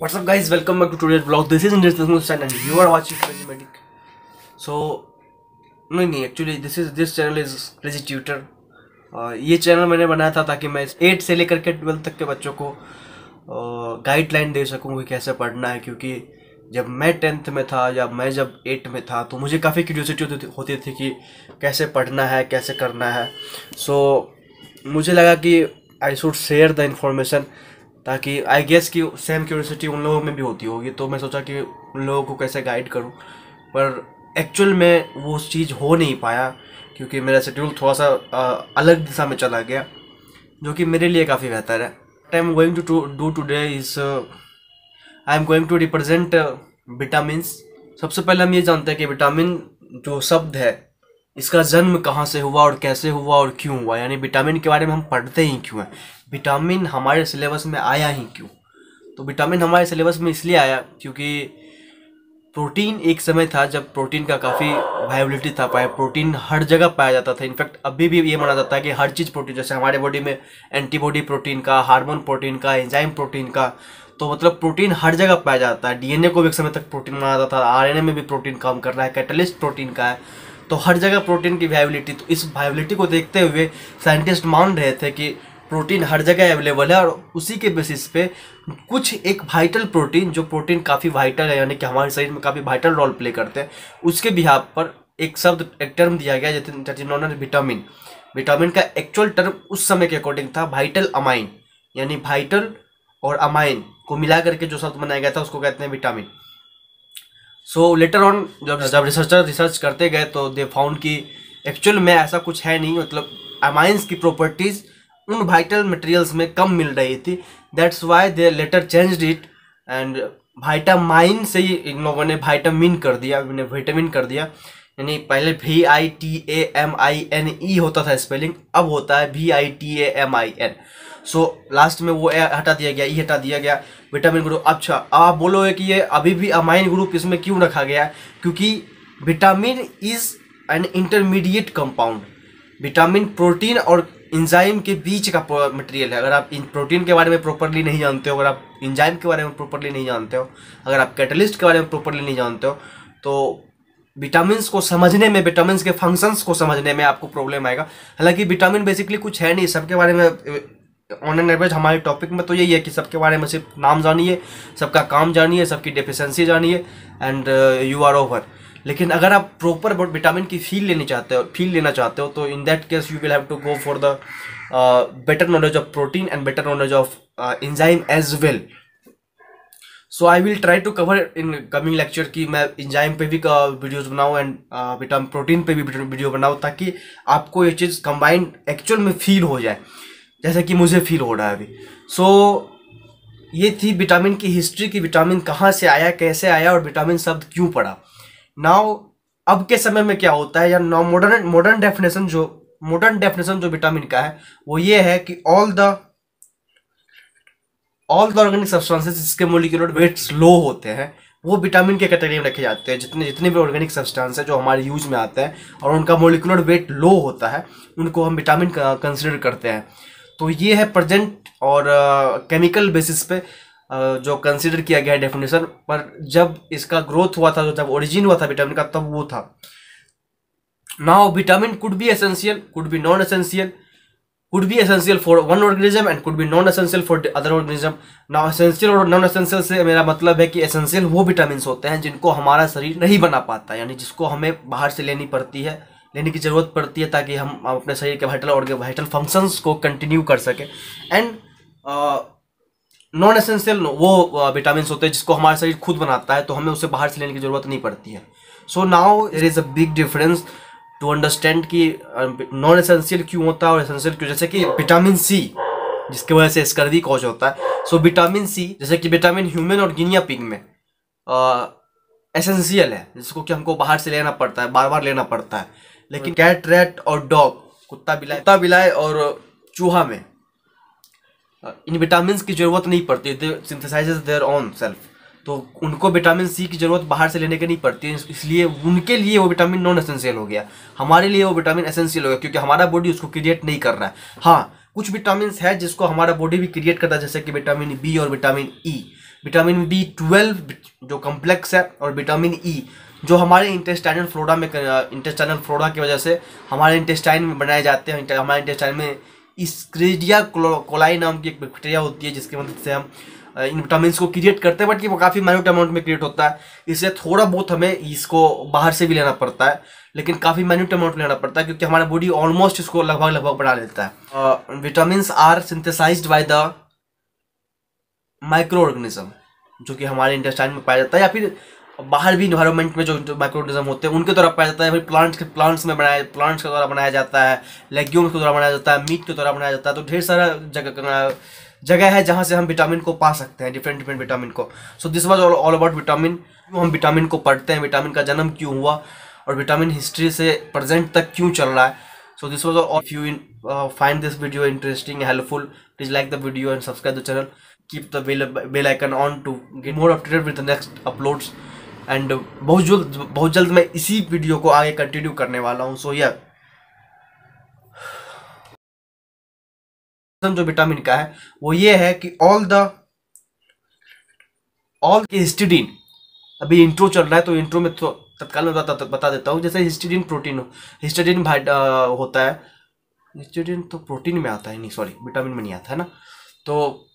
What's up guys, welcome back to today's vlog. This is Indus Mustan and you are watching Crazy Medic. So नहीं actually this channel is crazy tutor. ये channel मैंने बनाया था ताकि मैं 8 से लेकर के 12 तक के बच्चों को गाइडलाइन दे सकूँ कि कैसे पढ़ना है, क्योंकि जब मैं 10th में था या मैं जब 8 में था तो मुझे काफ़ी क्यूरियोसिटी होती थी कि कैसे पढ़ना है, कैसे करना है। सो मुझे लगा कि I should share the information, ताकि आई गेस कि सेम क्यूरियोसिटी उन लोगों में भी होती होगी। तो मैं सोचा कि उन लोगों को कैसे गाइड करूं, पर एक्चुअल में वो चीज़ हो नहीं पाया क्योंकि मेरा शेड्यूल थोड़ा सा अलग दिशा में चला गया, जो कि मेरे लिए काफ़ी बेहतर है। I am going to do today is I am going to represent vitamins. सबसे पहले हम ये जानते हैं कि विटामिन जो शब्द है इसका जन्म कहाँ से हुआ और कैसे हुआ और क्यों हुआ, यानी विटामिन के बारे में हम पढ़ते ही क्यों हैं, विटामिन हमारे सिलेबस में आया ही क्यों। तो विटामिन हमारे सिलेबस में इसलिए आया क्योंकि प्रोटीन एक समय था जब प्रोटीन का काफ़ी वायबिलिटी था, प्रोटीन हर जगह पाया जाता था। इनफैक्ट अभी भी ये माना जाता है कि हर चीज़ प्रोटीन, जैसे हमारे बॉडी में एंटीबॉडी प्रोटीन का, हार्मोन प्रोटीन का, एंजाइम प्रोटीन का, तो मतलब प्रोटीन हर जगह पाया जाता है। डीएनए को भी एक समय तक प्रोटीन माना जाता था, आरएनए में भी प्रोटीन काम कर रहा है, कैटलिस्ट प्रोटीन का है, तो हर जगह प्रोटीन की वायबिलिटी। तो इस वायबिलिटी को देखते हुए साइंटिस्ट मान रहे थे कि प्रोटीन हर जगह अवेलेबल है, और उसी के बेसिस पे कुछ एक वाइटल प्रोटीन, जो प्रोटीन काफ़ी वाइटल है यानी कि हमारे शरीर में काफ़ी वाइटल रोल प्ले करते हैं, उसके बिहाफ पर एक शब्द, एक टर्म दिया गया जैसे विटामिन। विटामिन का एक्चुअल टर्म उस समय के अकॉर्डिंग था वाइटल अमाइन, यानी वाइटल और अमाइन को मिला करके जो शब्द बनाया गया था उसको कहते हैं विटामिन। सो लेटर ऑन जब रिसर्चर रिसर्च करते गए तो दे फाउंड कि एक्चुअल में ऐसा कुछ है नहीं, मतलब अमाइंस की प्रॉपर्टीज उन वाइटल मटेरियल्स में कम मिल रही थी। That's why they later changed it and vitamin से ही इन लोगों ने वाइटामिन कर दिया, विटामिन कर दिया। यानी पहले VITAMINE होता था स्पेलिंग, अब होता है VITAMIN। सो लास्ट में वो हटा दिया गया, हटा दिया गया, विटामिन ग्रुप। अच्छा, आप बोलोगे कि ये अभी भी अमाइन ग्रुप इसमें क्यों रखा गया है? क्योंकि vitamin is an intermediate compound. Vitamin protein और इंजाइम के बीच का मटेरियल है। अगर आप इन प्रोटीन के बारे में प्रॉपरली नहीं जानते हो, अगर आप इंजाइम के बारे में प्रॉपरली नहीं जानते हो, अगर आप कैटलिस्ट के बारे में प्रॉपरली नहीं जानते हो, तो विटामिन्स को समझने में, विटामिन्स के फंक्शंस को समझने में आपको प्रॉब्लम आएगा। हालांकि विटामिन बेसिकली कुछ है नहीं, सबके बारे में ऑन एन एवरेज हमारे टॉपिक में तो यही है कि सबके बारे में सिर्फ नाम जानिए, सबका काम जानिए, सबकी डेफिशिएंसी जानिए एंड यू आर ओवर। लेकिन अगर आप प्रॉपर विटामिन की फील लेना चाहते हो तो in that case you will have to go for the better knowledge of protein and better knowledge of enzyme as well. So I will try to cover in coming lecture कि मैं enzyme पे भी videos बनाऊँ and vitamin protein पे भी video बनाऊँ, ताकि आपको ये चीज़ कंबाइंड एक्चुअल में फील हो जाए जैसे कि मुझे फील हो रहा है अभी। सो ये थी विटामिन की हिस्ट्री, की विटामिन कहाँ से आया, कैसे आया और विटामिन शब्द क्यों पड़ा। नाउ अब के समय में क्या होता है, या नाउ मॉडर्न डेफिनेशन जो विटामिन का है वो ये है कि ऑल द ऑर्गेनिक सब्सटेंसेस जिसके मोलिकुलर वेट्स लो होते हैं वो विटामिन के कैटेगरी में रखे जाते हैं। जितने भी ऑर्गेनिक सब्सटेंस है जो हमारे यूज में आते हैं और उनका मोलिकुलर वेट लो होता है, उनको हम विटामिन कंसिडर करते हैं। तो ये है प्रेजेंट और केमिकल बेसिस पे जो कंसिडर किया गया है डेफिनेशन। पर जब इसका ग्रोथ हुआ था, जब ओरिजिन हुआ था विटामिन का, तब वो था। Now vitamin could be essential, could be non essential, could be essential for one organism and could be non essential for the other organism. now essential और non essential से मेरा मतलब है कि essential वो विटामिन होते हैं जिनको हमारा शरीर नहीं बना पाता, यानी जिसको हमें बाहर से लेने की ज़रूरत पड़ती है ताकि हम अपने शरीर के वाइटल फंक्शंस को कंटिन्यू कर सकें। एंड नॉन एसेंशियल वो विटामिन होते हैं जिसको हमारा शरीर खुद बनाता है, तो हमें उसे बाहर से लेने की ज़रूरत नहीं पड़ती है। So now there is a big difference to understand कि नॉन एसेंशियल क्यों होता है और एसेंशियल क्यों। जैसे कि विटामिन सी जिसकी वजह से स्कर्वी कॉज होता है। सो विटामिन सी, जैसे कि विटामिन ह्यूमन और गिनिया पिग में एसेंशियल है, जिसको कि हमको बाहर से लेना पड़ता है, बार बार लेना पड़ता है। लेकिन कैट, रैट और डॉग, कुत्ता बिलाई और चूहा में इन विटामिन की जरूरत नहीं पड़ती, दे सिंथेसाइजेस देयर ओन सेल्फ, तो उनको विटामिन सी की जरूरत बाहर से लेने की नहीं पड़ती है, इसलिए उनके लिए वो विटामिन नॉन एसेंशियल हो गया। हमारे लिए वो विटामिन एसेंशियल हो गया क्योंकि हमारा बॉडी उसको क्रिएट नहीं कर रहा है। हाँ, कुछ विटामिन है जिसको हमारा बॉडी भी क्रिएट करता है, जैसे कि विटामिन बी और विटामिन ई। विटामिन B12 जो कॉम्प्लेक्स है, और विटामिन ई जो हमारे इंटेस्टाइनल फ्लोरा की वजह से हमारे इंटेस्टाइन में बनाए जाते हैं। हमारे इंटेस्टाइन में इस्क्रेडिया कोलाई नाम की एक बैक्टीरिया होती है, जिसकी मदद से हम इन विटामिन को क्रिएट करते हैं, बट ये वो काफ़ी माइन्यूट अमाउंट में क्रिएट होता है, इसलिए थोड़ा बहुत हमें इसको बाहर से भी लेना पड़ता है, लेकिन काफ़ी माइन्यूट अमाउंट में लेना पड़ता है, क्योंकि हमारा बॉडी ऑलमोस्ट इसको लगभग बना लेता है। Vitamin are synthesized by the micro organism, जो कि हमारे इंटेस्टाइन में पाया जाता है, या फिर बाहर भी इन्वायरमेंट में जो माइक्रो ऑर्गेनिज्म होते हैं उनके द्वारा पाया जाता है, फिर प्लांट्स के द्वारा बनाया जाता है, लेग्यूम्स के द्वारा बनाया जाता है, मीट के द्वारा बनाया जाता है। तो ढेर सारा जगह है जहाँ से हम विटामिन को पा सकते हैं, डिफरेंट विटामिन को। सो this was all about vitamin. हम विटामिन को पढ़ते हैं, विटामिन का जन्म क्यों हुआ और विटामिन हिस्ट्री से प्रेजेंट तक क्यों चल रहा है। So this was all. If you find this video interesting, helpful, please like the video and subscribe the channel. Keep the bell icon on to get more up to date with the next uploads. And बहुत जल्द मैं इसी video को आगे continue करने वाला हूँ। सो या जो विटामिन का है वो ये है कि ऑल हिस्टिडीन, अभी इंट्रो चल रहा है तो इंट्रो में तो तत्काल में बता देता हूँ। जैसे हिस्टिडीन प्रोटीन होता है, हिस्टिडीन तो प्रोटीन में आता है, नहीं सॉरी विटामिन में नहीं आता है ना। तो